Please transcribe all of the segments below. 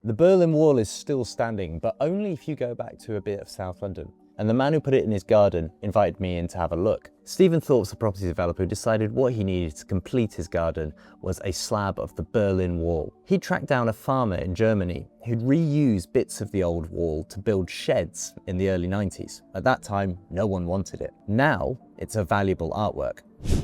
The Berlin Wall is still standing, but only if you go back to a bit of South London. And the man who put it in his garden invited me in to have a look. Stephen Thorpe's a property developer who decided what he needed to complete his garden was a slab of the Berlin Wall. He tracked down a farmer in Germany who'd reused bits of the old wall to build sheds in the early 90s. At that time, no one wanted it. Now, it's a valuable artwork.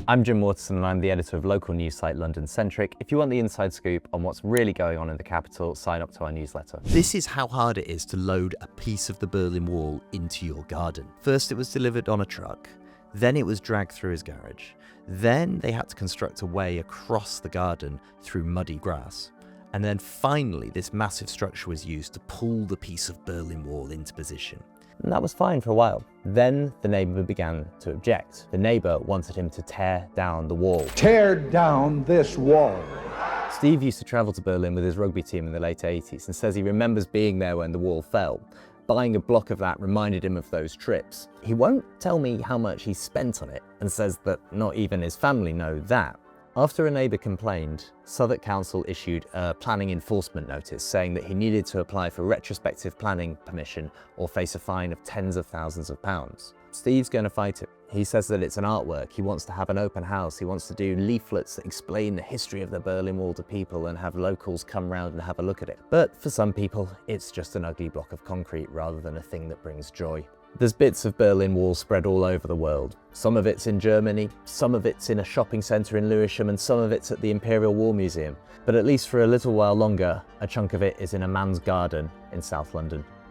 I'm Jim Waterson and I'm the editor of local news site London Centric. If you want the inside scoop on what's really going on in the capital, sign up to our newsletter. This is how hard it is to load a piece of the Berlin Wall into your garden. First it was delivered on a truck, then it was dragged through his garage, then they had to construct a way across the garden through muddy grass. And then finally this massive structure was used to pull the piece of Berlin Wall into position. And that was fine for a while. Then the neighbour began to object. The neighbour wanted him to tear down the wall. Tear down this wall. Steve used to travel to Berlin with his rugby team in the late 80s and says he remembers being there when the wall fell. Buying a block of that reminded him of those trips. He won't tell me how much he spent on it and says that not even his family know that. After a neighbour complained, Southwark Council issued a planning enforcement notice saying that he needed to apply for retrospective planning permission or face a fine of tens of thousands of pounds. Steve's going to fight it. He says that it's an artwork, he wants to have an open house, he wants to do leaflets that explain the history of the Berlin Wall to people and have locals come round and have a look at it. But for some people, it's just an ugly block of concrete rather than a thing that brings joy. There's bits of Berlin Wall spread all over the world. Some of it's in Germany, some of it's in a shopping centre in Lewisham, and some of it's at the Imperial War Museum. But at least for a little while longer, a chunk of it is in a man's garden in South London.